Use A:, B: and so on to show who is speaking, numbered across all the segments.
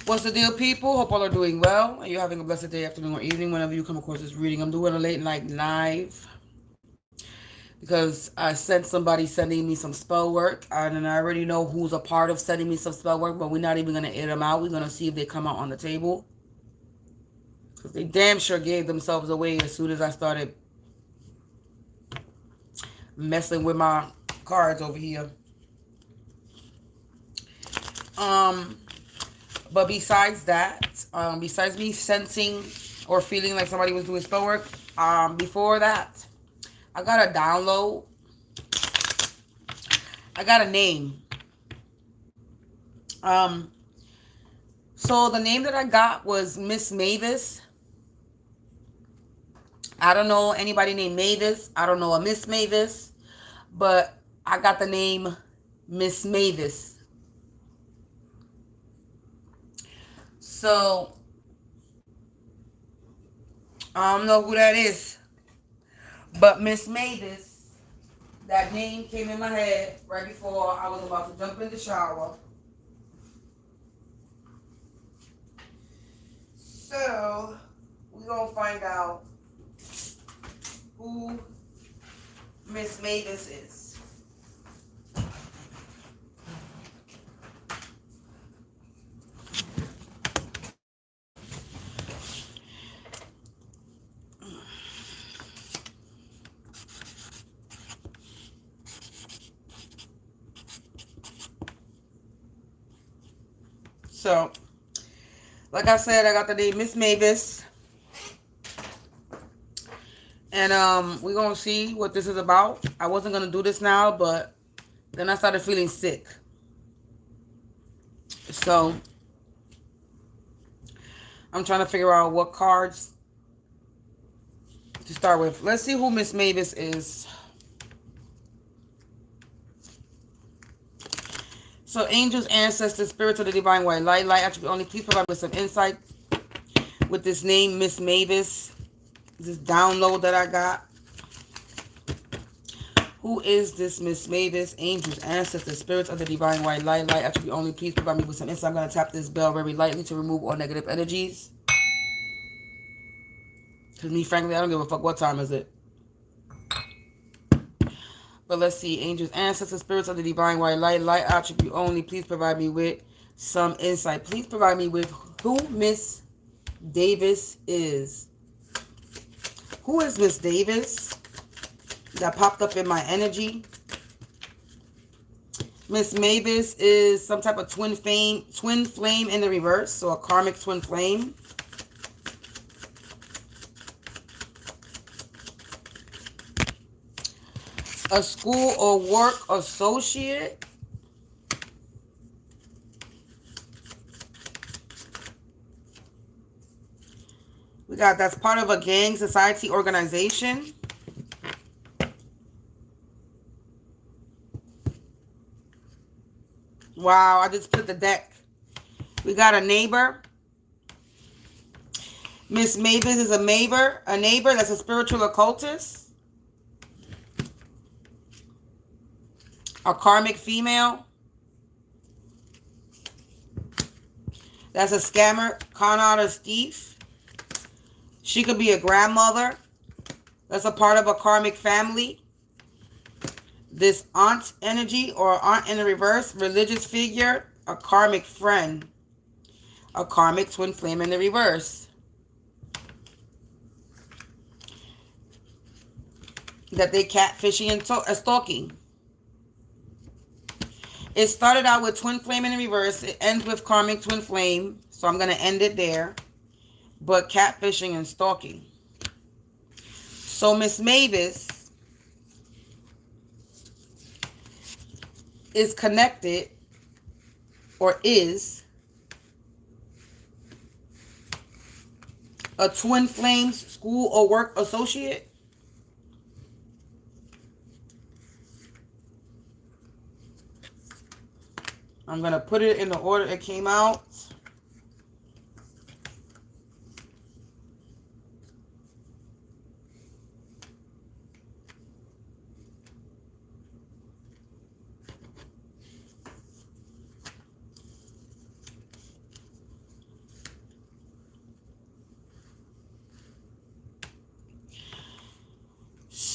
A: What's the deal, people? Hope all are doing well and you're having a blessed day, afternoon, or evening whenever you come across this reading. I'm doing a late night live because I sent somebody sending me some spell work, and I already know who's a part of sending me some spell work, but we're not even going to air them out. We're going to see if they come out on the table because they damn sure gave themselves away as soon as I started messing with my cards over here. Um, But besides that, besides me sensing or feeling like somebody was doing spell work, before that, I got a download. I got a name. Um, so the name that I got was Miss Mavis. I don't know anybody named Mavis. I don't know a Miss Mavis, but I got the name Miss Mavis. So I don't know who that is, but Miss Mavis, that name came in my head right before I was about to jump in the shower. So we're gonna find out who Miss Mavis is. So, like I said, I got the name Miss Mavis. And we're gonna see what this is about. I wasn't gonna do this now, but then I started feeling sick. So I'm trying to figure out what cards to start with. Let's see who Miss Mavis is. So angels, ancestors, spirits of the divine white light, light attribute only. Please provide me with some insight with this name, Miss Mavis. This download that I got. Who is this Miss Mavis? Angels, ancestors, spirits of the divine white light, light attribute only. Please provide me with some insight. I'm going to tap this bell very lightly to remove all negative energies. Because me, frankly, I don't give a fuck what time is it. But let's see. Angels, ancestors, spirits of the divine white light, light attribute only. Please provide me with some insight. Please provide me with who Miss Davis is. Who is Miss Davis? That popped up in my energy. Miss Mavis is some type of twin flame in the reverse. So a karmic twin flame. A school or work associate. We got that's part of a gang society organization. Wow, I just put the deck. We got a neighbor. Miss Mavis is a neighbor that's a spiritual occultist. A karmic female. That's a scammer, con artist, thief. She could be a grandmother. That's a part of a karmic family. This aunt energy or aunt in the reverse, religious figure, a karmic friend. A karmic twin flame in the reverse. That they catfishing and stalking. It started out with twin flame in the reverse. It ends with karmic twin flame. So I'm going to end it there. But catfishing and stalking. So Miss Mavis is connected or is a twin flame school or work associate. I'm going to put it in the order it came out.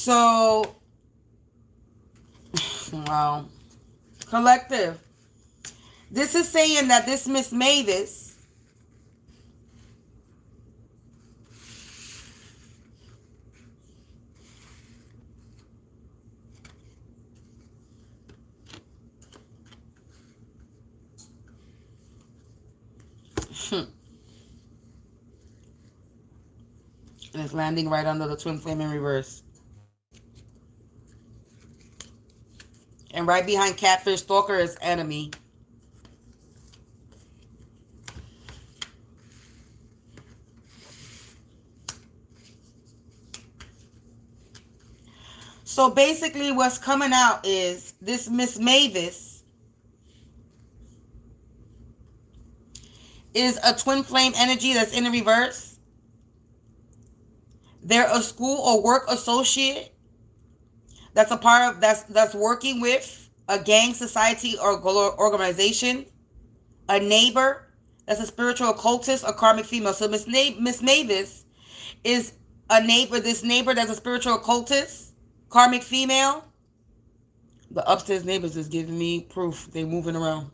A: So, wow. Collective. This is saying that this Miss Mavis and it's landing right under the twin flame in reverse. And right behind Catfish Stalker is Enemy. So basically what's coming out is this Miss Mavis is a twin flame energy that's in the reverse. They're a school or work associate that's a part of that's working with a gang, society, or organization. A neighbor that's a spiritual occultist, a karmic female. So Miss Mavis is a neighbor. This neighbor that's a spiritual occultist, karmic female. The upstairs neighbors is giving me proof they moving around.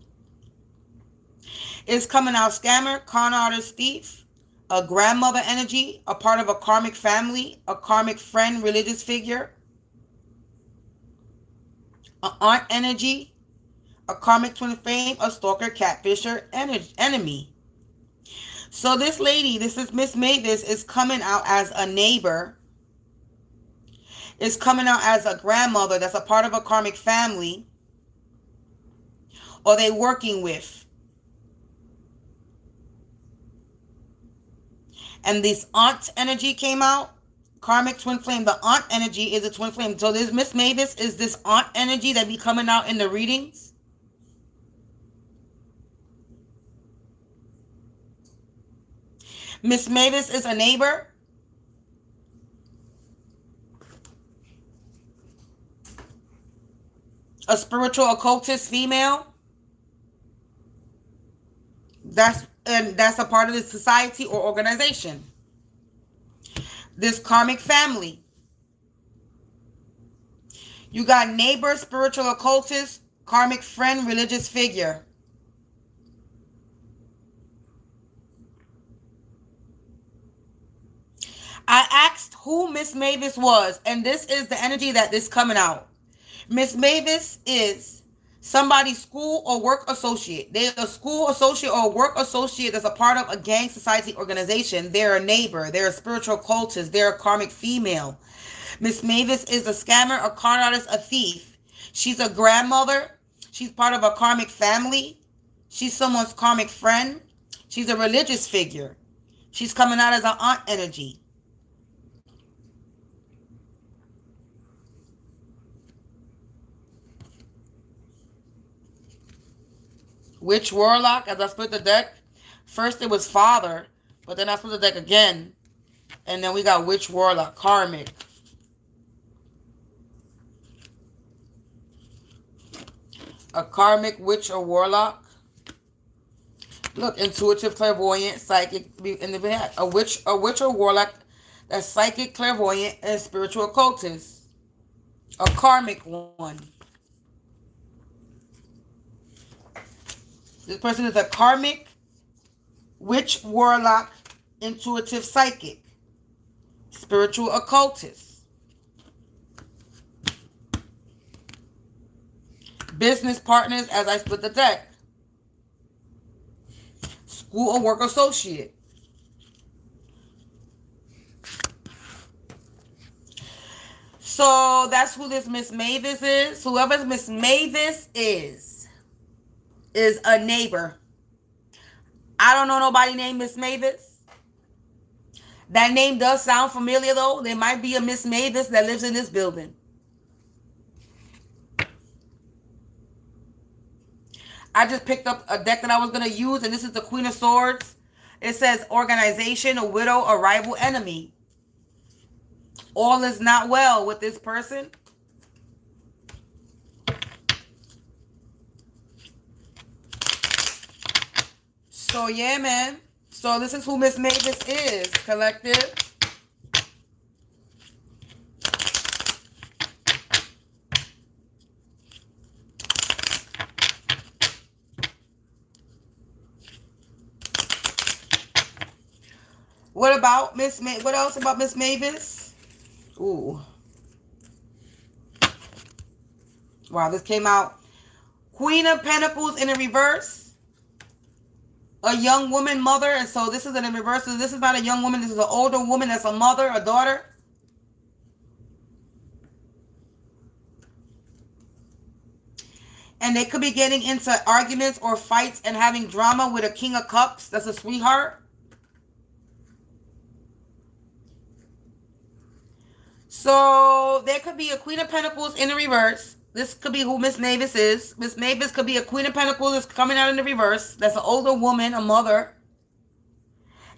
A: It's coming out scammer, con artist, thief, a grandmother energy, a part of a karmic family, a karmic friend, religious figure, an aunt energy, a karmic twin flame, a stalker, catfisher, enemy. So this lady, this is Miss Mavis, is coming out as a neighbor, is coming out as a grandmother that's a part of a karmic family, or they working with. And this aunt energy came out. Karmic twin flame. The aunt energy is a twin flame. So this Miss Mavis is this aunt energy that be coming out in the readings. Miss Mavis is a neighbor. A spiritual occultist female. That's a part of the society or organization. This karmic family. You got neighbor, spiritual occultist, karmic friend, religious figure. I asked who Miss Mavis was, and this is the energy that is coming out. Miss Mavis is somebody's school or work associate. They're a school associate or work associate that's a part of a gang, society, organization. They're a neighbor. They're a spiritual occultist. They're a karmic female. Miss Mavis is a scammer, a con artist, a thief. She's a grandmother. She's part of a karmic family. She's someone's karmic friend. She's a religious figure. She's coming out as an aunt energy. Witch Warlock, as I split the deck. First it was Father, but then I split the deck again. And then we got Witch Warlock, Karmic. A Karmic Witch or Warlock. Look, intuitive, clairvoyant, psychic, in the back. A witch or warlock that's psychic, clairvoyant, and spiritual occultist. A karmic one. This person is a karmic, witch, warlock, intuitive, psychic, spiritual occultist. Business partners, as I split the deck. School or work associate. So that's who this Miss Mavis is. Whoever Miss Mavis is a neighbor. I don't know nobody named Miss Mavis. That name does sound familiar though. There might be a Miss Mavis that lives in this building. I just picked up a deck that I was going to use, and this is the Queen of Swords. It says organization, a widow, a rival, enemy. All is not well with this person. So, yeah, man. So, this is who Miss Mavis is, collective. What about what else about Miss Mavis? Ooh. Wow, this came out. Queen of Pentacles in the reverse. A young woman, mother. And so this is in the reverse. So this is not a young woman. This is an older woman that's a mother, a daughter. And they could be getting into arguments or fights and having drama with a King of Cups. That's a sweetheart. So there could be a Queen of Pentacles in the reverse. This could be who Miss Mavis is. Miss Mavis could be a Queen of Pentacles that's coming out in the reverse. That's an older woman, a mother.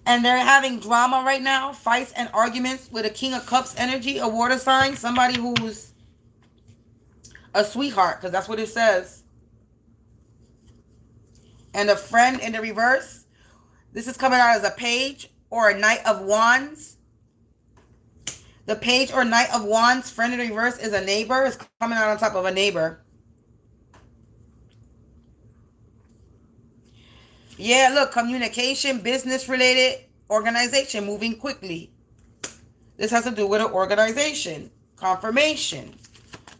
A: And they're having drama right now, fights and arguments with a King of Cups energy, a water sign, somebody who's a sweetheart, because that's what it says. And a friend in the reverse. This is coming out as a page or a Knight of Wands. The page or Knight of Wands, friend in the reverse, is a neighbor. It's coming out on top of a neighbor. Yeah, look, communication, business related, organization, moving quickly. This has to do with an organization. Confirmation.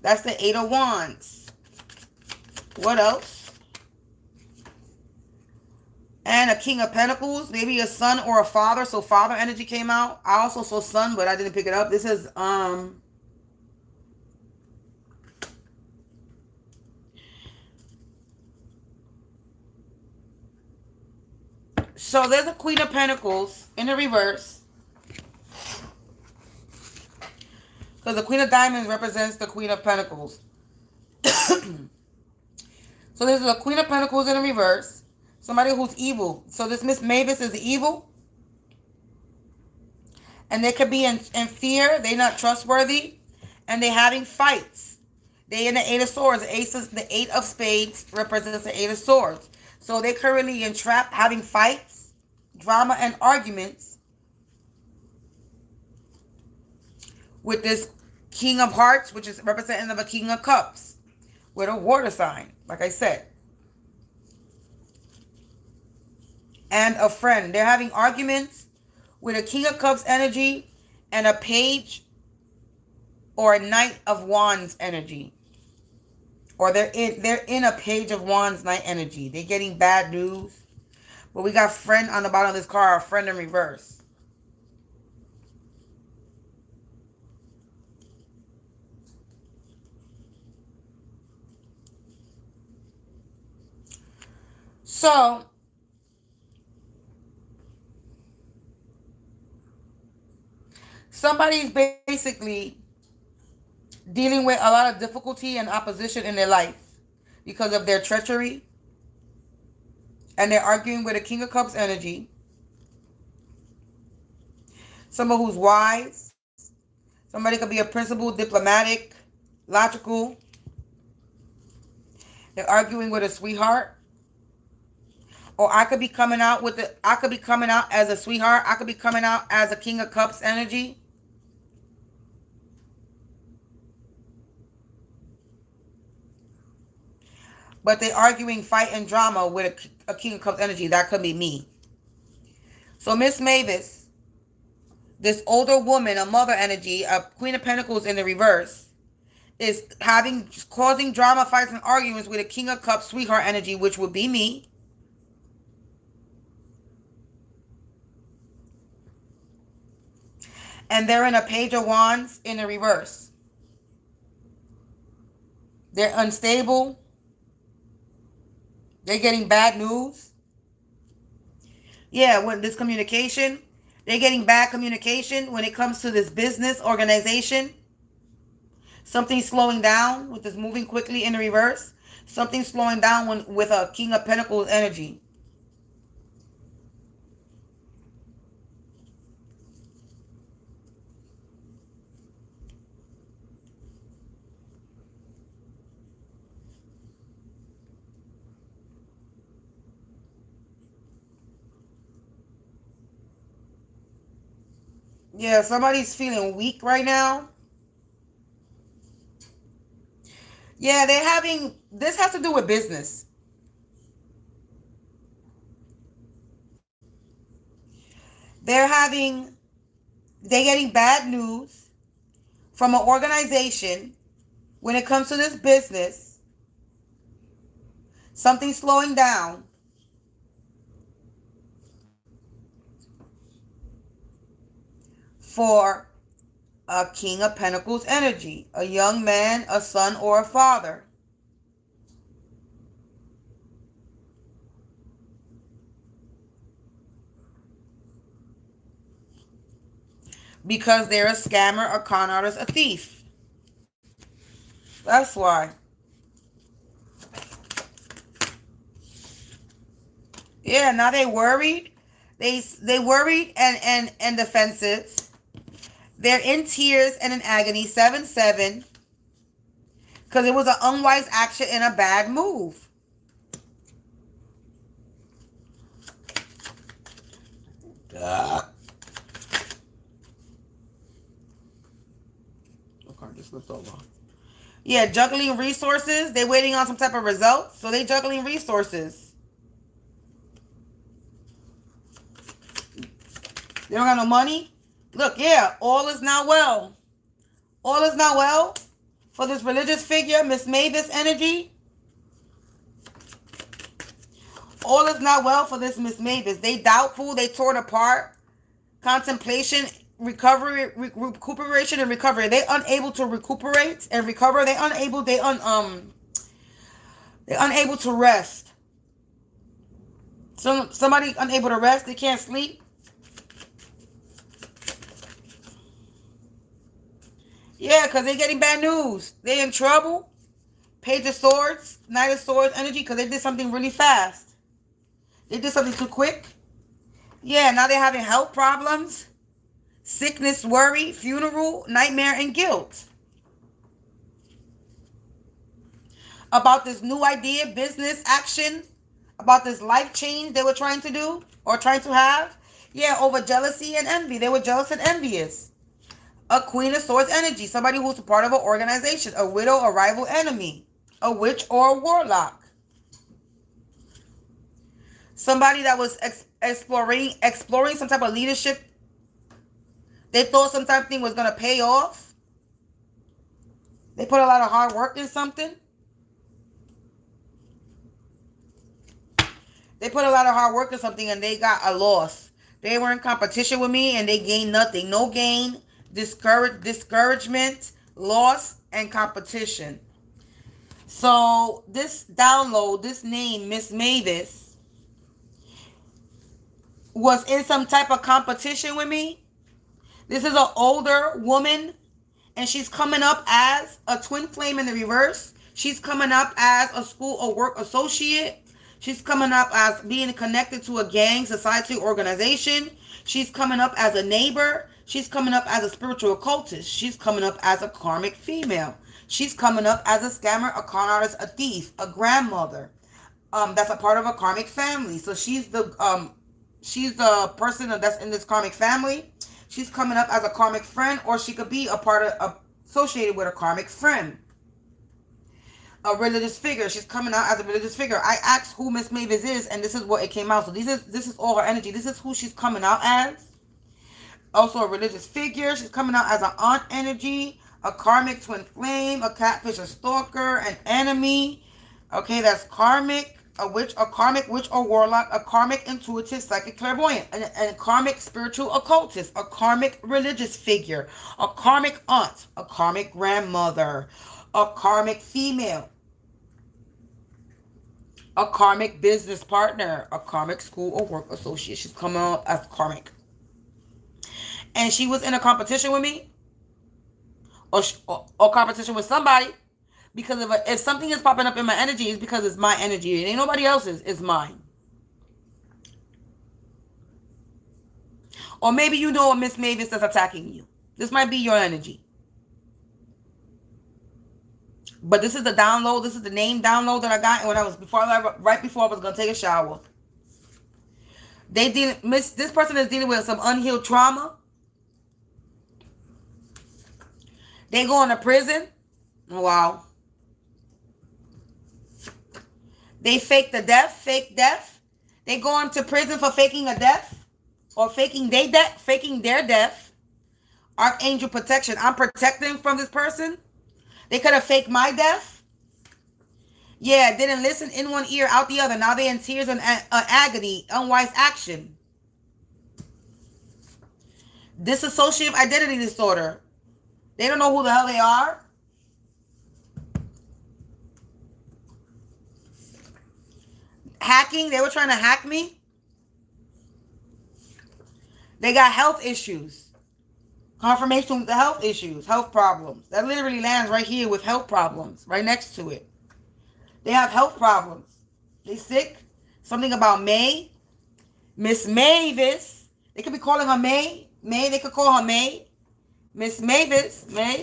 A: That's the 8 of Wands. What else? And a King of Pentacles, maybe a son or a father. So father energy came out. I also saw son, but I didn't pick it up. This is so there's a Queen of Pentacles in the reverse. Because the Queen of Diamonds represents the Queen of Pentacles. So this is a Queen of Pentacles in the reverse. Somebody who's evil. So this Miss Mavis is evil. And they could be in fear. They're not trustworthy. And they're having fights. They in the 8 of Swords. The 8 of Spades represents the 8 of Swords. So they're currently entrapped, having fights, drama, and arguments with this King of Hearts, which is representative of a King of Cups, with a water sign, like I said. And a friend. They're having arguments with a King of Cups energy and a page or a Knight of Wands energy. Or they're in a Page of Wands Knight energy. They're getting bad news. But we got friend on the bottom of this card, a friend in reverse. So somebody's basically dealing with a lot of difficulty and opposition in their life because of their treachery. And they're arguing with a King of Cups energy. Someone who's wise. Somebody could be a principal, diplomatic, logical. They're arguing with a sweetheart. Or I could be coming out as a sweetheart. I could be coming out as a King of Cups energy. But they're arguing, fight, and drama with a King of Cups energy. That could be me. So Miss Mavis, this older woman, a mother energy, a Queen of Pentacles in the reverse, is causing drama, fights, and arguments with a King of Cups sweetheart energy, which would be me. And they're in a Page of Wands in the reverse. They're unstable. They're getting bad news. Yeah, when this communication, they're getting bad communication when it comes to this business organization. Something's slowing down with this moving quickly in the reverse. Something's slowing down with a King of Pentacles energy. Yeah, somebody's feeling weak right now. Yeah, this has to do with business. They're getting bad news from an organization when it comes to this business. Something slowing down. For a King of Pentacles energy, a young man, a son, or a father. Because they're a scammer, a con artist, a thief. That's why. Yeah, now they worried. They worried and defensive. They're in tears and in agony. 7-7. Because it was an unwise action and a bad move. Okay, just slipped over. Yeah, juggling resources. They're waiting on some type of results. So they juggling resources. They don't got no money. Look, yeah, all is not well. All is not well for this religious figure, Miss Mavis energy. All is not well for this Miss Mavis. They doubtful. They torn apart. Contemplation, recovery, recuperation, and recovery. They unable to recuperate and recover. They unable. They're unable to rest. Somebody unable to rest. They can't sleep. Yeah, because they're getting bad news. They're in trouble. Page of Swords, Knight of Swords energy, because they did something really fast. They did something too quick. Yeah, now they're having health problems. Sickness, worry, funeral, nightmare, and guilt. About this new idea, business, action. About this life change they were trying to do or trying to have. Yeah, over jealousy and envy. They were jealous and envious. A Queen of Swords energy. Somebody who's a part of an organization. A widow, a rival, enemy. A witch or a warlock. Somebody that was exploring some type of leadership. They thought some type of thing was going to pay off. They put a lot of hard work in something. They put a lot of hard work in something and they got a loss. They were in competition with me and they gained nothing. No gain. Discouragement, loss, and competition. So this download, this name, Miss Mavis, was in some type of competition with me. This is an older woman, and she's coming up as a twin flame in the reverse. She's coming up as a school or work associate. She's coming up as being connected to a gang, society, organization. She's coming up as a neighbor. She's coming up as a spiritual occultist. She's coming up as a karmic female. She's coming up as a scammer, a con artist, a thief, a grandmother. That's a part of a karmic family. So she's the person that's in this karmic family. She's coming up as a karmic friend, or she could be a part of associated with a karmic friend. A religious figure. She's coming out as a religious figure. I asked who Miss Mavis is, and this is what it came out. So this is all her energy. This is who she's coming out as. Also a religious figure. She's coming out as an aunt energy, a karmic twin flame, a catfish, a stalker, an enemy. Okay, that's karmic, a witch, a karmic witch or warlock, a karmic intuitive psychic clairvoyant, a karmic spiritual occultist, a karmic religious figure, a karmic aunt, a karmic grandmother, a karmic female, a karmic business partner, a karmic school or work associate. She's coming up as karmic. And she was in a competition with me, or competition with somebody, because if something is popping up in my energy, it's because it's my energy. It ain't nobody else's, it's mine. Or maybe you know a Miss Mavis that's attacking you. This might be your energy. But this is the download. This is the name download that I got when I was right before I was gonna take a shower. This person is dealing with some unhealed trauma. They going to prison. Wow. They fake death. They going to prison for faking a death. or faking their death. Archangel protection. I'm protecting from this person. They could have faked my death. Yeah, didn't listen, in one ear, out the other. Now they're in tears and agony. Unwise action. Dissociative identity disorder. They don't know who the hell they are. Hacking. They were trying to hack me. They got health issues. Confirmation with the health issues. Health problems. That literally lands right here with health problems. Right next to it. They have health problems. They sick. Something about May. Miss Mavis. They could be calling her May. May. They could call her May. Miss Mavis. May.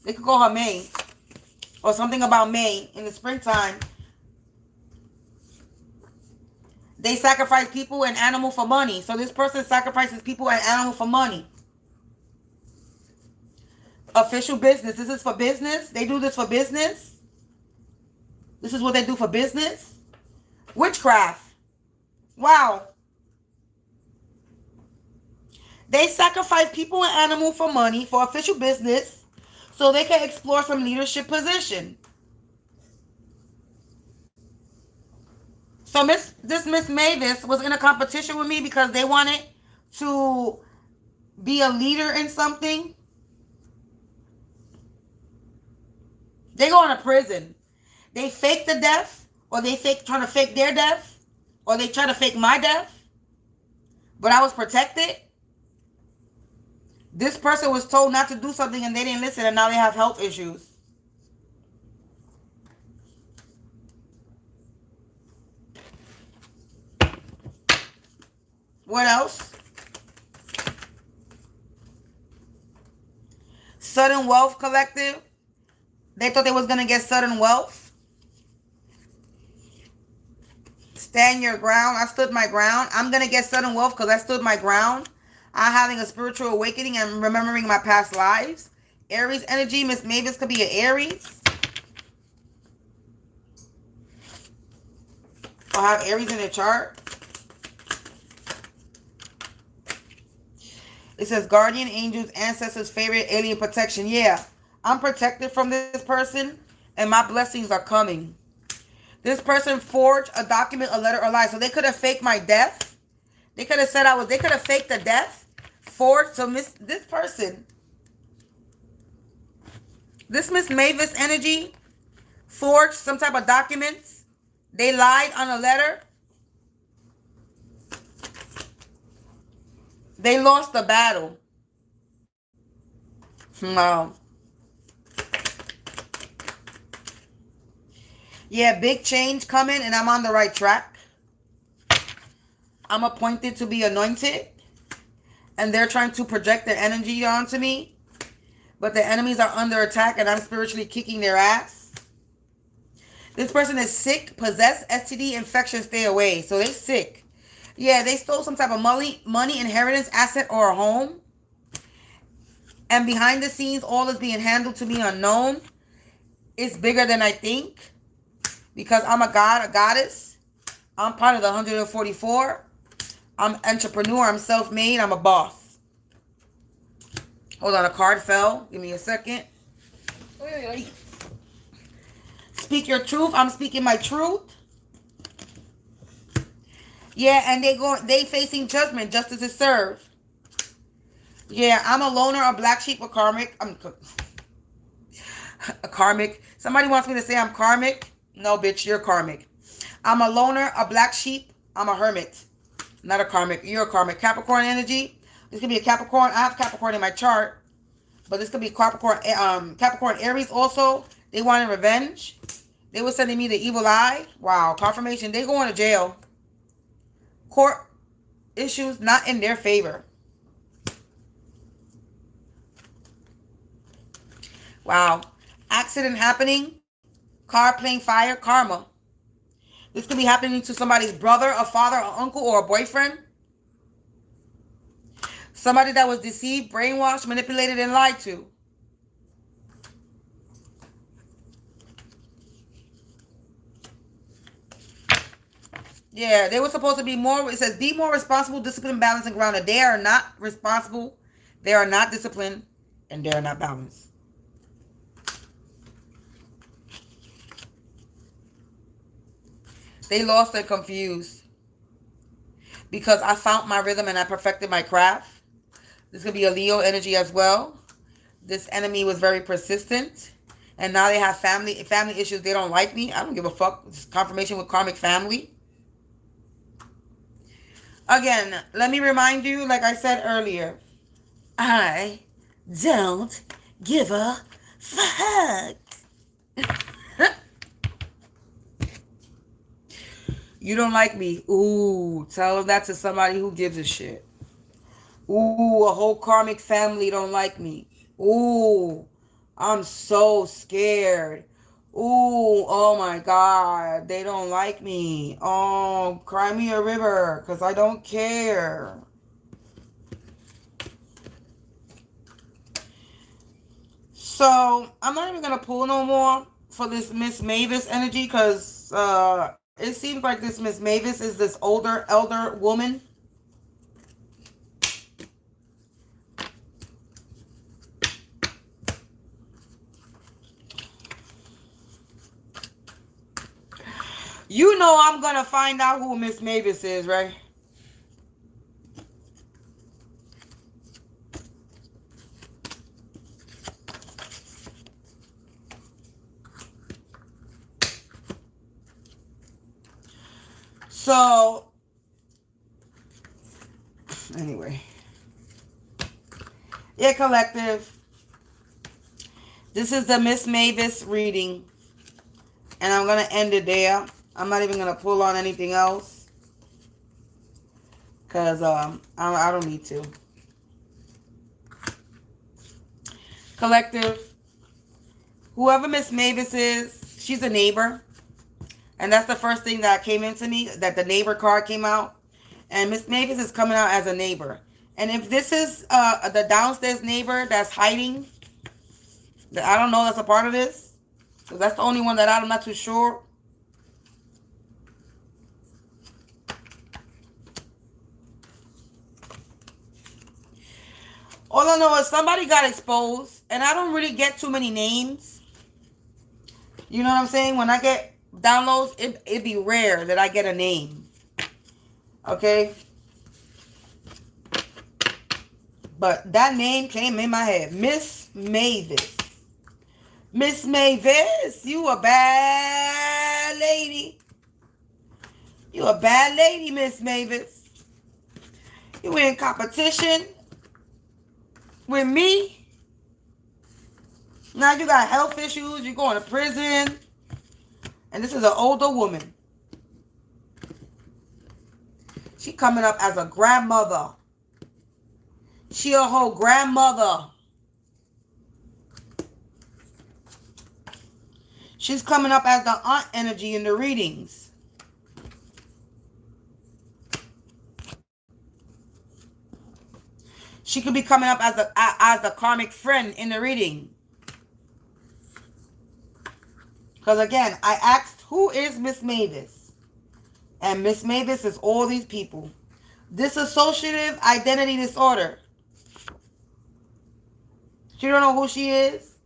A: They could call her May. Or something about May in the springtime. They sacrifice people and animal for money. So this person sacrifices people and animal for money. Official business. This is for business. They do this for business. This is what they do for business. Witchcraft. Wow. They sacrifice people and animal for money for official business so they can explore some leadership position. So this Miss Mavis was in a competition with me because they wanted to be a leader in something. They go into prison. They fake the death, or they trying to fake their death, or they try to fake my death. But I was protected. This person was told not to do something and they didn't listen, and now they have health issues. What else? Sudden Wealth Collective. They thought they was going to get sudden wealth. Stand your ground. I stood my ground. I'm going to get sudden wealth because I stood my ground. I'm having a spiritual awakening and remembering my past lives. Aries energy. Miss Mavis could be an Aries. Or have Aries in their chart. It says guardian angels, ancestors, favorite, alien protection. Yeah, I'm protected from this person and my blessings are coming. This person forged a document, a letter, or lie. So they could have faked my death. They could have said they could have faked the death. Forged. So this person, this Miss Mavis energy, forged some type of documents. They lied on a letter. They lost the battle. Wow. Yeah, big change coming and I'm on the right track. I'm appointed to be anointed. And they're trying to project their energy onto me. But the enemies are under attack and I'm spiritually kicking their ass. This person is sick, possessed, STD, infection, stay away. So they're sick. Yeah, they stole some type of money, inheritance, asset, or a home. And behind the scenes, all is being handled to me unknown. It's bigger than I think. Because I'm a god, a goddess. I'm part of the 144. I'm an entrepreneur. I'm self-made. I'm a boss. Hold on, a card fell. Give me a second. Speak your truth. I'm speaking my truth. Yeah, and they facing judgment. Justice is served. Yeah, I'm a loner, a black sheep, a karmic. I'm a karmic. Somebody wants me to say I'm karmic. No, bitch, you're karmic. I'm a loner, a black sheep. I'm a hermit. Not a karmic. You're a karmic. Capricorn energy. This could be a Capricorn. I have Capricorn in my chart. But this could be Capricorn Aries also. They wanted revenge. They were sending me the evil eye. Wow, confirmation. They going to jail. Court issues not in their favor. Wow. Accident happening. Car playing fire. Karma. This could be happening to somebody's brother, a father, an uncle, or a boyfriend. Somebody that was deceived, brainwashed, manipulated, and lied to. Yeah, they were supposed to be more. It says, be more responsible, disciplined, balanced, and grounded. They are not responsible. They are not disciplined. And they are not balanced. They lost and confused. Because I found my rhythm and I perfected my craft. This could be a Leo energy as well. This enemy was very persistent. And now they have family issues. They don't like me. I don't give a fuck. It's confirmation with karmic family. Again, let me remind you, like I said earlier, I don't give a fuck. You don't like me. Ooh, tell that to somebody who gives a shit. Ooh, a whole karmic family don't like me. Ooh, I'm so scared. Ooh, oh my God, they don't like me. Oh, cry me a river, because I don't care. So, I'm not even going to pull no more for this Miss Mavis energy, because it seems like this Miss Mavis is this elder woman. You know I'm going to find out who Miss Mavis is, right? So, anyway. Yeah, collective. This is the Miss Mavis reading. And I'm going to end it there. I'm not even going to pull on anything else. Because I don't need to. Collective. Whoever Miss Mavis is, she's a neighbor. And that's the first thing that came into me, that the neighbor card came out. And Miss Mavis is coming out as a neighbor. And if this is the downstairs neighbor that's hiding, I don't know that's a part of this. So that's the only one that I'm not too sure. All I know is somebody got exposed. And I don't really get too many names. You know what I'm saying? When I get downloads, it'd be rare that I get a name. Okay? But that name came in my head. Miss Mavis. Miss Mavis, you a bad lady. You a bad lady, Miss Mavis. You in competition with me. Now you got health issues. You're going to prison. And this is an older woman. She coming up as a grandmother. She a whole grandmother. She's coming up as the aunt energy in the readings. She could be coming up as a karmic friend in the reading. Because again, I asked, who is Miss Mavis? And Miss Mavis is all these people. Dissociative identity disorder. You don't know who she is?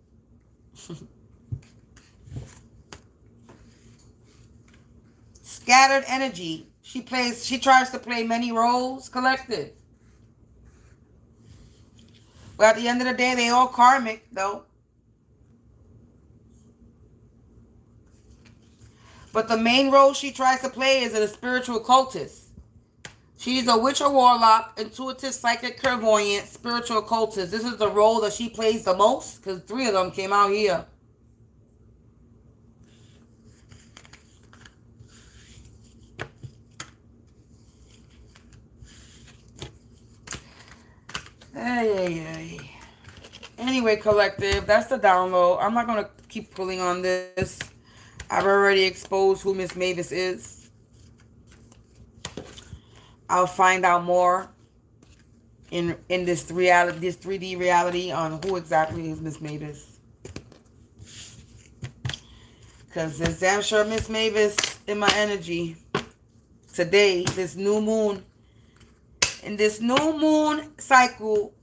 A: Scattered energy. She tries to play many roles. Collective. But at the end of the day, they all karmic, though. But the main role she tries to play is a spiritual cultist. She's a witch or warlock, intuitive, psychic, clairvoyant, spiritual occultist. This is the role that she plays the most, because 3 of them came out here. Hey. Anyway, collective, that's the download. I'm not going to keep pulling on this. I've already exposed who Miss Mavis is. I'll find out more in this reality, this 3D reality, on who exactly is Miss Mavis. Because there's damn sure Miss Mavis in my energy. today, this new moon. In this new moon cycle,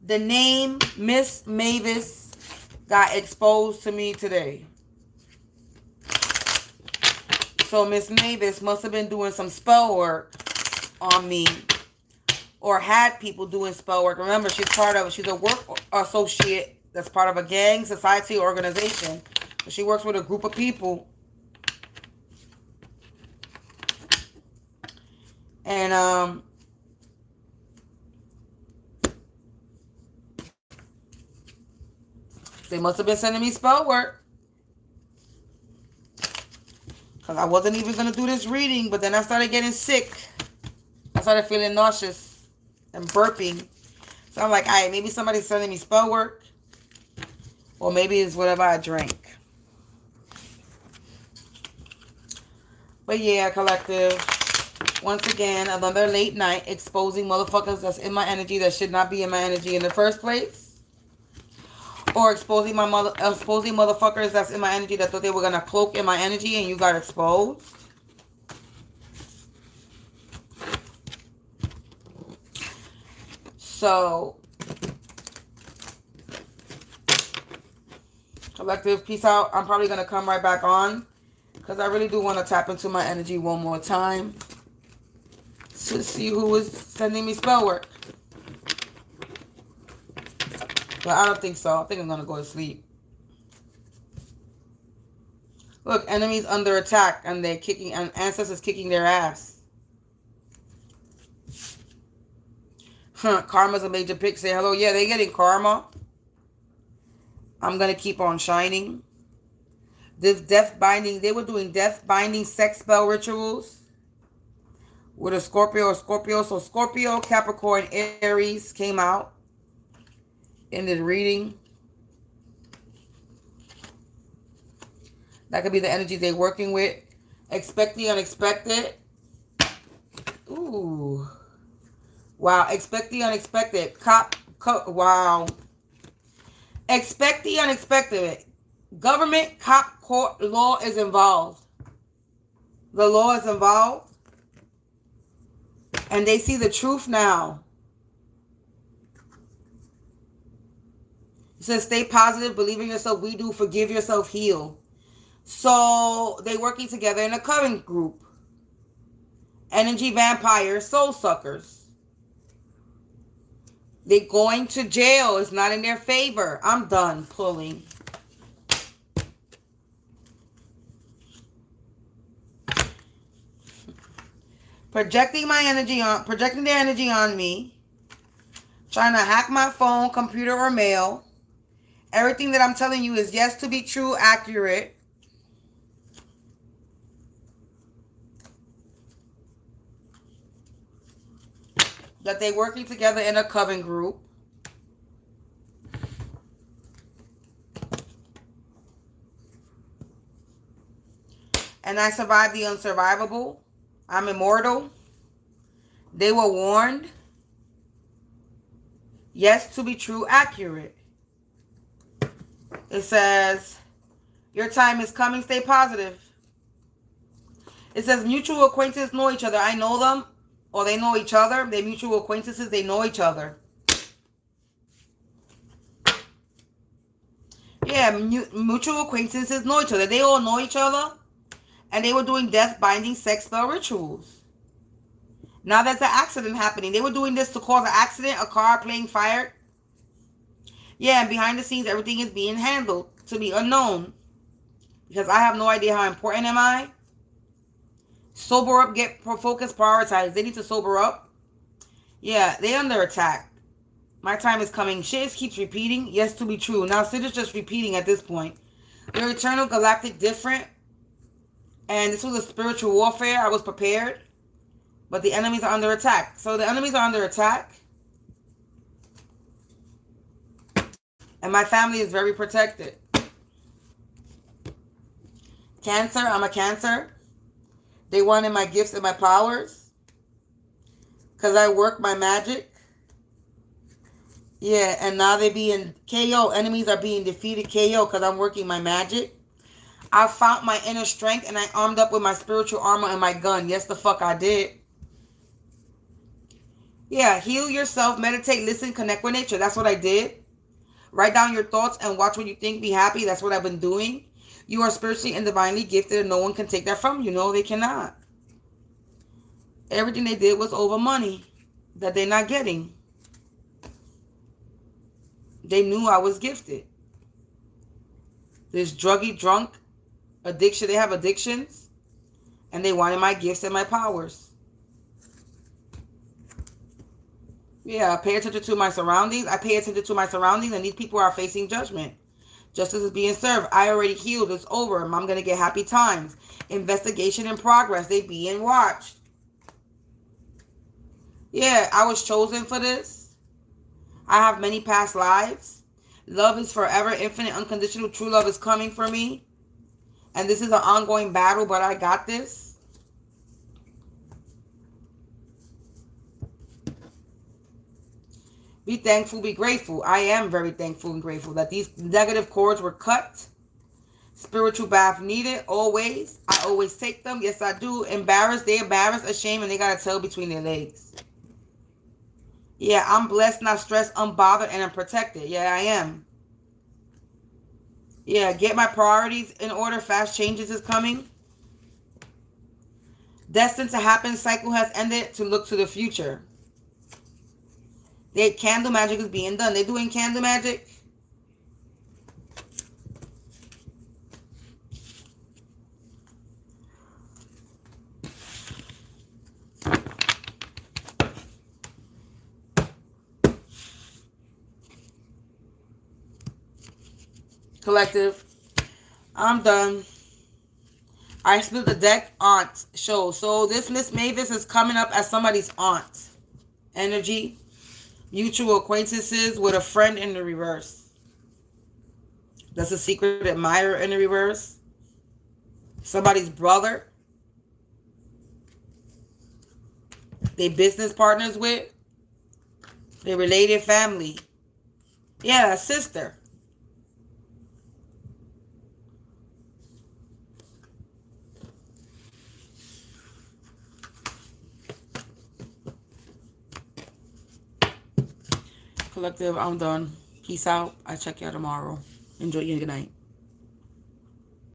A: the name Miss Mavis got exposed to me today. So Miss Mavis must have been doing some spell work on me, or had people doing spell work. Remember, she's a work associate that's part of a gang, society, organization. So she works with a group of people. And they must have been sending me spell work. Because I wasn't even going to do this reading, but then I started getting sick. I started feeling nauseous and burping. So I'm like, all right, maybe somebody's sending me spell work. Or maybe it's whatever I drank. But yeah, collective. Once again, another late night exposing motherfuckers that's in my energy that should not be in my energy in the first place. Or exposing motherfuckers that's in my energy that thought they were gonna cloak in my energy and you got exposed. So, collective, peace out. I'm probably gonna come right back on because I really do want to tap into my energy one more time to see who was sending me spell work. But I don't think so. I think I'm going to go to sleep. Look, enemies under attack and they're kicking, and ancestors kicking their ass. Karma's a major pick. Say hello. Yeah, they're getting karma. I'm going to keep on shining. This death binding, they were doing death binding sex spell rituals with a Scorpio or Scorpio. So Scorpio, Capricorn, Aries came out in this reading. That could be the energy they're working with. Expect the unexpected. Ooh. Wow. Expect the unexpected. Wow. Expect the unexpected. Government, cop, court, law is involved. The law is involved. And they see the truth now. It says, stay positive, believe in yourself, we do, forgive yourself, heal. So, they working together in a current group. Energy vampires, soul suckers. They going to jail. It's not in their favor. I'm done pulling. Projecting their energy on me. Trying to hack my phone, computer, or mail. Everything that I'm telling you is yes to be true, accurate. That they're working together in a coven group. And I survived the unsurvivable. I'm immortal. They were warned. Yes to be true, accurate. It says, your time is coming, stay positive. It says, mutual acquaintances know each other. I know them, or they know each other. They're mutual acquaintances, they know each other. Yeah, mutual acquaintances know each other. They all know each other. And they were doing death-binding sex spell rituals. Now there's an accident happening. They were doing this to cause an accident, a car playing fire. Yeah, and behind the scenes, everything is being handled to be unknown. Because I have no idea how important am I. Sober up, get focused, prioritize. They need to sober up. Yeah, they under attack. My time is coming. Shit keeps repeating. Yes, to be true. Now, Sid is just repeating at this point. They're eternal, galactic, different. And this was a spiritual warfare. I was prepared. But the enemies are under attack. So the enemies are under attack. And my family is very protected. Cancer, I'm a Cancer. They wanted my gifts and my powers. Because I work my magic. Yeah, and now they're being KO. Enemies are being defeated KO because I'm working my magic. I found my inner strength and I armed up with my spiritual armor and my gun. Yes, the fuck I did. Yeah, heal yourself, meditate, listen, connect with nature. That's what I did. Write down your thoughts and watch what you think. Be happy. That's what I've been doing. You are spiritually and divinely gifted and no one can take that from you. No, they cannot. Everything they did was over money that they're not getting. They knew I was gifted. This druggy, drunk addiction. They have addictions. And they wanted my gifts and my powers. Yeah, I pay attention to my surroundings. I pay attention to my surroundings. And these people are facing judgment. Justice is being served. I already healed. It's over. I'm going to get happy times. Investigation in progress. They being watched. Yeah, I was chosen for this. I have many past lives. Love is forever, infinite, unconditional. True love is coming for me. And this is an ongoing battle, but I got this. Be thankful, be grateful. I am very thankful and grateful that these negative cords were cut. Spiritual bath needed, always. I always take them. Yes, I do. Embarrassed, they embarrassed, ashamed, and they got a tail between their legs. Yeah, I'm blessed, not stressed, unbothered, and I'm protected. Yeah, I am. Yeah, get my priorities in order. Fast changes is coming. Destined to happen. Cycle has ended. To look to the future. Candle magic is being done. They're doing candle magic. Collective, I'm done. I split the deck. Aunt show. So this Miss Mavis is coming up as somebody's aunt. Energy. Mutual acquaintances with a friend in the reverse. That's a secret admirer in the reverse. Somebody's brother. They business partners with. They related family. Yeah, a sister. Collective, I'm done. Peace out. I check y'all tomorrow. Enjoy your good night.